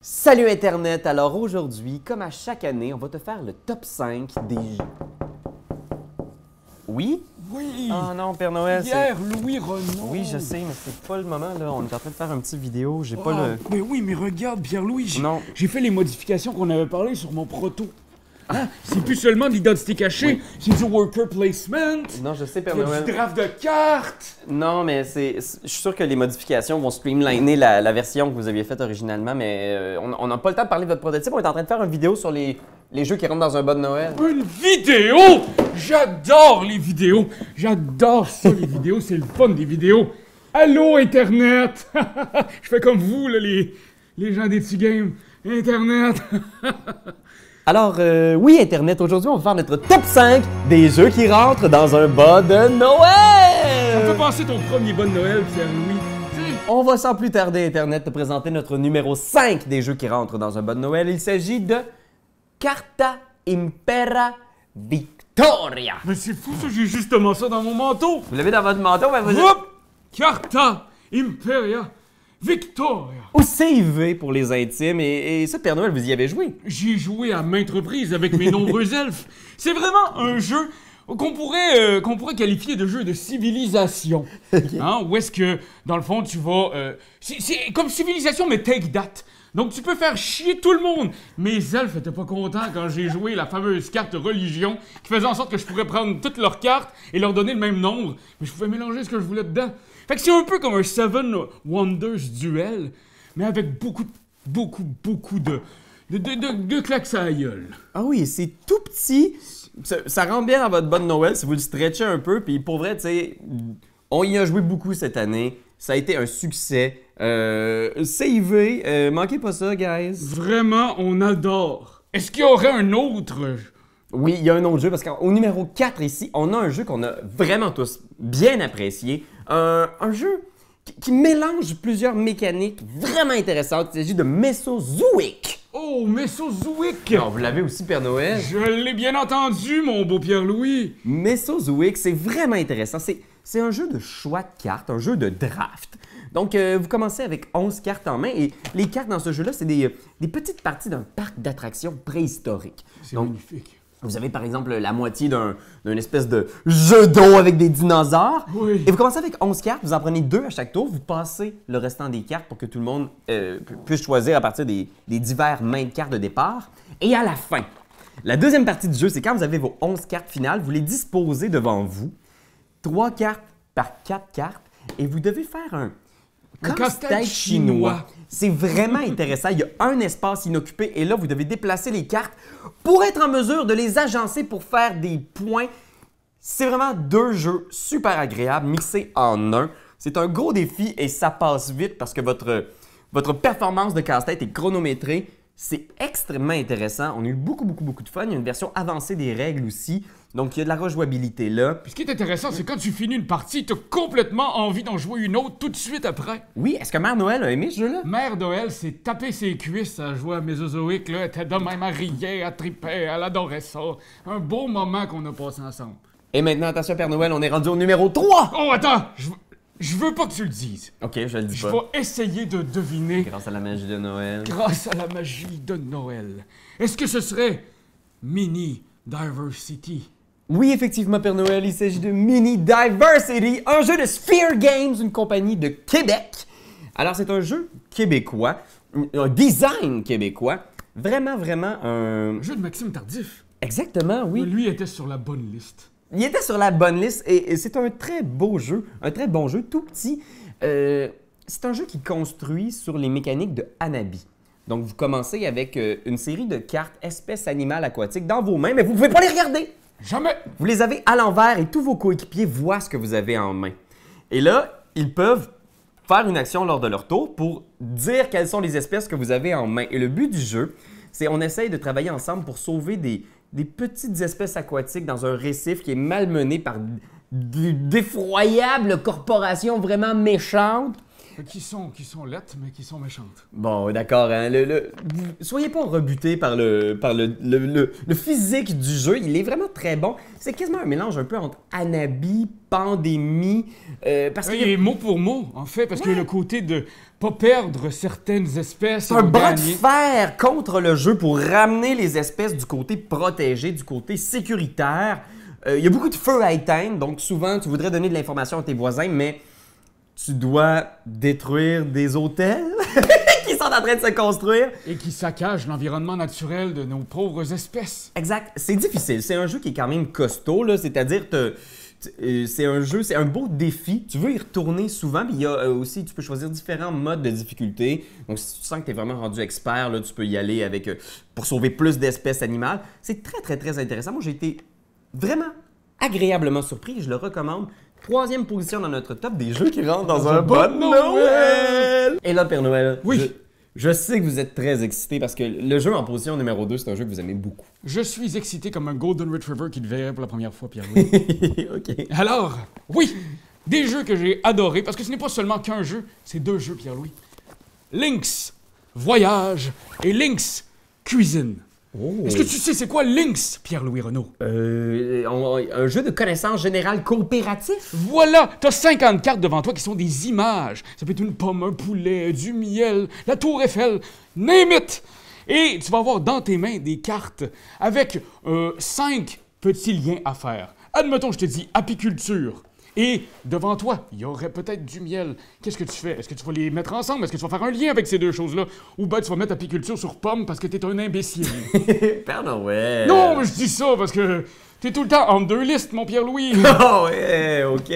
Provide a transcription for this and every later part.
Salut Internet! Alors aujourd'hui, comme à chaque année, on va te faire le top 5 des jeux. Oui? Oui! Oh non, Père Noël, Pierre Louis Renaud! Oui, je sais, mais c'est pas le moment, là. On est en train de faire une petite vidéo, j'ai pas Ah, le... Mais oui, mais regarde, Pierre-Louis, Non. j'ai fait les modifications qu'on avait parlé sur mon proto. Hein? C'est plus seulement de l'identité cachée, c'est du worker placement, Non, je sais, Père il y a Noël. du draft de cartes. Non, mais je suis sûr que les modifications vont streamliner la version que vous aviez faite originalement, mais on n'a pas le temps de parler de votre prototype. On est en train de faire une vidéo sur les jeux qui rentrent dans un bas de Noël. Une vidéo! J'adore les vidéos! J'adore ça, les vidéos, c'est le fun des vidéos. Allô, Internet! Je fais comme vous, là, les gens des petits games. Internet! Alors, oui, Internet, aujourd'hui, on va faire notre top 5 des jeux qui rentrent dans un bas de Ça Noël! peut passer ton premier bon Noël, Pierre-Louis. On va sans plus tarder, Internet, te présenter notre numéro 5 des jeux qui rentrent dans un bas de Noël. Il s'agit de Carta Impera Victoria. Mais c'est fou ça, j'ai justement ça dans mon manteau. Vous l'avez dans votre manteau, mais vous... Hop! Carta Imperia Victoria. Ou CV pour les intimes, et ça, Père Noël, vous y avez joué. J'y ai joué à maintes reprises avec mes nombreux elfes. C'est vraiment un jeu qu'on pourrait qualifier de jeu de civilisation. Hein? Où est-ce que, dans le fond, tu vas... c'est comme civilisation, mais take that. Donc, tu peux faire chier tout le monde. Mes elfes étaient pas contents quand j'ai joué la fameuse carte religion qui faisait en sorte que je pourrais prendre toutes leurs cartes et leur donner le même nombre. Mais je pouvais mélanger ce que je voulais dedans. Fait que c'est un peu comme un Seven Wonders duel, mais avec beaucoup de claques à la gueule. Ah oui, c'est tout petit. Ça rentre bien dans votre bonne Noël si vous le stretchez un peu. Puis pour vrai, tu sais, on y a joué beaucoup cette année. Ça a été un succès. CV, manquez pas ça, guys. Vraiment, on adore. Est-ce qu'il y aurait un autre? Oui, il y a un autre jeu parce qu'au numéro 4 ici, on a un jeu qu'on a vraiment tous bien apprécié. Un jeu qui mélange plusieurs mécaniques vraiment intéressantes. Il s'agit de Mesozoic. Oh, Mesozoic! Alors, vous l'avez aussi, Père Noël. Je l'ai bien entendu, mon beau Pierre-Louis. Mesozoic, c'est vraiment intéressant. C'est un jeu de choix de cartes, un jeu de draft. Donc, vous commencez avec 11 cartes en main et les cartes dans ce jeu-là, c'est des petites parties d'un parc d'attractions préhistorique. C'est Donc, magnifique. vous avez par exemple la moitié d'une espèce de jeu d'eau avec des dinosaures. Oui. Et vous commencez avec 11 cartes, vous en prenez 2 à chaque tour, vous passez le restant des cartes pour que tout le monde puisse choisir à partir des divers mains de cartes de départ. Et à la fin, la deuxième partie du jeu, c'est quand vous avez vos 11 cartes finales, vous les disposez devant vous, 3 cartes par 4 cartes, et vous devez faire un casse-tête chinois. C'est vraiment intéressant. Il y a un espace inoccupé et là, vous devez déplacer les cartes pour être en mesure de les agencer pour faire des points. C'est vraiment 2 jeux super agréables mixés en un. C'est un gros défi et ça passe vite parce que votre performance de casse-tête est chronométrée. C'est extrêmement intéressant. On a eu beaucoup de fun. Il y a une version avancée des règles aussi. Donc, il y a de la rejouabilité là. Puis ce qui est intéressant, c'est quand tu finis une partie, t'as complètement envie d'en jouer une autre tout de suite après. Oui, est-ce que Mère Noël a aimé ce jeu-là? Mère Noël s'est tapé ses cuisses à jouer à Mesozoic, là. Elle était de même à rier, à triper, elle adorait ça. Un beau moment qu'on a passé ensemble. Et maintenant, attention Père Noël, on est rendu au numéro 3! Oh, attends! Je veux pas que tu le dises. Ok, je le dis Je pas. vais essayer de deviner Grâce à la magie de Noël. grâce à la magie de Noël. Est-ce que ce serait Mini Diversity? Oui, effectivement, Père Noël, il s'agit de Mini Diversity, un jeu de Sphere Games, une compagnie de Québec. Alors, c'est un jeu québécois, un design québécois, vraiment un... Un jeu de Maxime Tardif. Exactement, oui. Lui était sur la bonne liste. Il était sur la bonne liste et c'est un très beau jeu, un très bon jeu, tout petit. C'est un jeu qui construit sur les mécaniques de Hanabi. Donc, vous commencez avec une série de cartes espèces animales aquatiques dans vos mains, mais vous ne pouvez pas les regarder. Jamais! Vous les avez à l'envers et tous vos coéquipiers voient ce que vous avez en main. Et là, ils peuvent faire une action lors de leur tour pour dire quelles sont les espèces que vous avez en main. Et le but du jeu, c'est on essaye de travailler ensemble pour sauver des petites espèces aquatiques dans un récif qui est malmené par d'effroyables corporations vraiment méchantes. Qui sont lettres, mais qui sont méchantes. Bon, d'accord, hein. Soyez pas rebutés par le physique du jeu. Il est vraiment très bon. C'est quasiment un mélange un peu entre Hanabi, Pandémie, parce que... Et mot pour mot, en fait, parce que le côté de pas perdre certaines espèces... C'est un bras de fer contre le jeu pour ramener les espèces du côté protégé, du côté sécuritaire. Il y a beaucoup de feu à éteindre, donc souvent, tu voudrais donner de l'information à tes voisins, mais tu dois détruire des hôtels qui sont en train de se construire. Et qui saccagent l'environnement naturel de nos pauvres espèces. Exact. C'est difficile. C'est un jeu qui est quand même costaud, là. C'est-à-dire, c'est un beau défi. Tu veux y retourner souvent, puis il y a aussi, tu peux choisir différents modes de difficulté. Donc, si tu sens que tu es vraiment rendu expert, là, tu peux y aller avec pour sauver plus d'espèces animales. C'est très, très, très intéressant. Moi, j'ai été vraiment agréablement surpris. Je le recommande. 3e position dans notre top des jeux qui rentrent dans un bon Noël! Et là, Père Noël, oui. Je sais que vous êtes très excité parce que le jeu en position numéro 2, c'est un jeu que vous aimez beaucoup. Je suis excité comme un Golden Retriever qui te verrait pour la première fois, Pierre-Louis. OK. Alors, oui, des jeux que j'ai adorés, parce que ce n'est pas seulement qu'un jeu, c'est 2 jeux, Pierre-Louis. Lynx Voyage et Lynx Cuisine. Oh. Est-ce que tu sais c'est quoi Lynx, Pierre-Louis Renaud? Un jeu de connaissances générales coopératif? Voilà! T'as 50 cartes devant toi qui sont des images. Ça peut être une pomme, un poulet, du miel, la tour Eiffel, name it! Et tu vas avoir dans tes mains des cartes avec 5 petits liens à faire. Admettons, je te dis apiculture. Et devant toi, il y aurait peut-être du miel. Qu'est-ce que tu fais? Est-ce que tu vas les mettre ensemble? Est-ce que tu vas faire un lien avec ces 2 choses-là? Ou ben tu vas mettre apiculture sur pomme parce que t'es un imbécile? Père Noël! Non, mais je dis ça parce que t'es tout le temps en 2 listes, mon Pierre-Louis! Oh ouais, OK.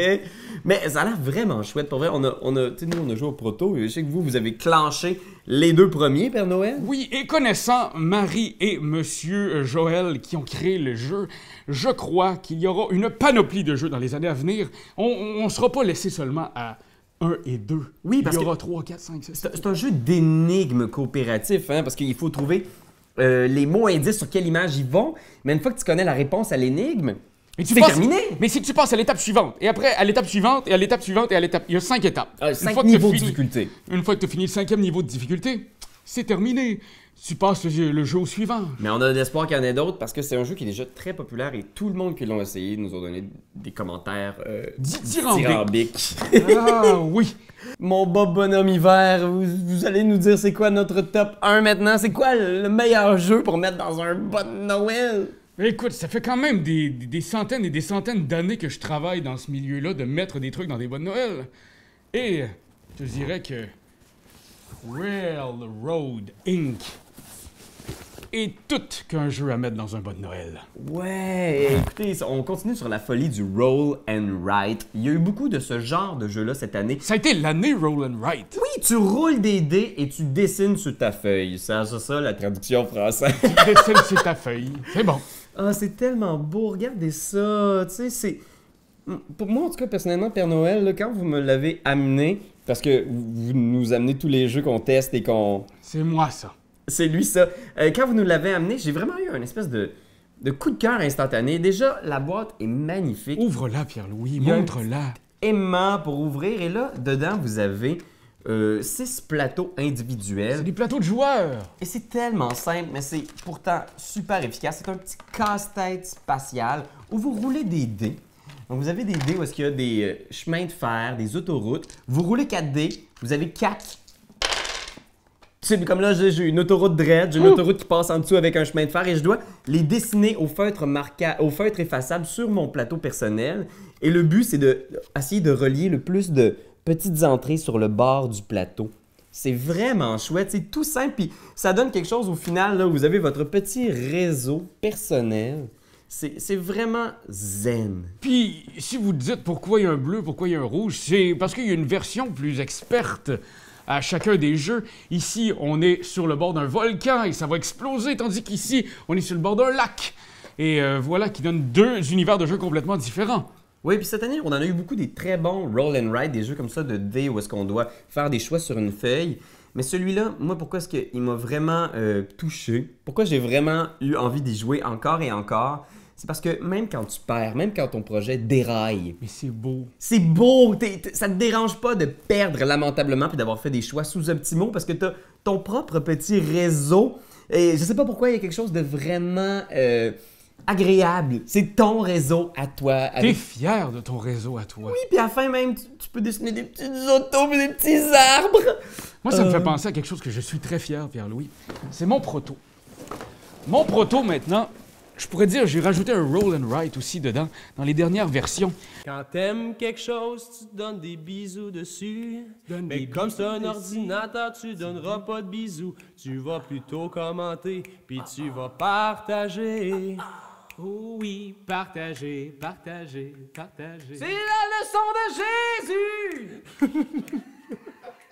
Mais ça a l'air vraiment chouette. Pour vrai, nous, on a joué au proto. Je sais que vous avez clenché les 2 premiers, Père Noël. Oui, et connaissant Marie et Monsieur Joël qui ont créé le jeu, je crois qu'il y aura une panoplie de jeux dans les années à venir. On ne sera pas laissé seulement à 1 et 2. Oui, parce il y aura 3, 4, 5, 6. C'est un jeu d'énigmes coopératif, hein, parce qu'il faut trouver les mots indices sur quelle image ils vont. Mais une fois que tu connais la réponse à l'énigme, c'est terminé! Mais si tu passes à l'étape suivante, et après à l'étape suivante, et à l'étape suivante, et à l'étape... Il y a 5 étapes. 5 niveaux de difficulté. Une fois que tu as fini le 5e niveau de difficulté, c'est terminé. Tu passes le jeu au suivant. Mais on a l'espoir qu'il y en ait d'autres parce que c'est un jeu qui est déjà très populaire et tout le monde qui l'a essayé nous a donné des commentaires dithyrambiques. Ah oui! Mon Bob Bonhomme Hiver, vous allez nous dire c'est quoi notre top 1 maintenant? C'est quoi le meilleur jeu pour mettre dans un bon Noël? Écoute, ça fait quand même des centaines et des centaines d'années que je travaille dans ce milieu-là de mettre des trucs dans des bonnes Noël. Et je dirais que Railroad Inc. est tout qu'un jeu à mettre dans un bon Noël. Ouais, écoutez, on continue sur la folie du roll and write. Il y a eu beaucoup de ce genre de jeu-là cette année. Ça a été l'année roll and write. Oui, tu roules des dés et tu dessines sur ta feuille. C'est ça la traduction française. Tu dessines sur ta feuille. C'est bon. Ah, c'est tellement beau, regardez ça. Tu sais, c'est... Pour moi, en tout cas, personnellement, Père Noël, là, quand vous me l'avez amené, parce que vous nous amenez tous les jeux qu'on teste et qu'on... C'est moi, ça. C'est lui, ça. Quand vous nous l'avez amené, j'ai vraiment eu un espèce de coup de cœur instantané. Déjà, la boîte est magnifique. Ouvre-la, Pierre-Louis, montre-la. Aimant pour ouvrir. Et là, dedans, vous avez 6 plateaux individuels. C'est des plateaux de joueurs. Et c'est tellement simple, mais c'est pourtant super efficace. C'est un petit casse-tête spatial où vous roulez des dés. Donc, vous avez des dés où est-ce qu'il y a des chemins de fer, des autoroutes. Vous roulez 4 dés. Vous avez 4. C'est comme là, j'ai une autoroute dread, j'ai une autoroute qui passe en dessous avec un chemin de fer et je dois les dessiner au feutre effaçable sur mon plateau personnel. Et le but, c'est d'essayer de relier le plus de petites entrées sur le bord du plateau. C'est vraiment chouette, c'est tout simple, puis ça donne quelque chose au final, là, où vous avez votre petit réseau personnel. C'est vraiment zen. Puis, si vous dites pourquoi il y a un bleu, pourquoi il y a un rouge, c'est parce qu'il y a une version plus experte à chacun des jeux. Ici, on est sur le bord d'un volcan et ça va exploser, tandis qu'ici, on est sur le bord d'un lac. Et voilà, qui donne 2 univers de jeux complètement différents. Oui, puis cette année, on en a eu beaucoup des très bons roll and write, des jeux comme ça de dés où est-ce qu'on doit faire des choix sur une feuille. Mais celui-là, moi, pourquoi est-ce qu'il m'a vraiment touché? Pourquoi j'ai vraiment eu envie d'y jouer encore et encore? c'est parce que même quand tu perds, même quand ton projet déraille, Mais c'est beau. c'est beau, ça te dérange pas de perdre lamentablement puis d'avoir fait des choix sous-optimaux parce que t'as ton propre petit réseau. Et je sais pas pourquoi il y a quelque chose de vraiment agréable. C'est ton réseau à toi. T'es fier de ton réseau à toi. Oui, puis à la fin même, tu peux dessiner des petites autos et des petits arbres. Moi, ça me fait penser à quelque chose que je suis très fier, Pierre-Louis. C'est mon proto. Mon proto, maintenant, je pourrais dire, j'ai rajouté un roll and write aussi dedans, dans les dernières versions. Quand t'aimes quelque chose, tu donnes des bisous dessus. Mais comme c'est un ordinateur, tu donneras pas de bisous. Tu vas plutôt commenter, puis tu vas partager. Oh oui, partager, partager, partager. C'est la leçon de Jésus!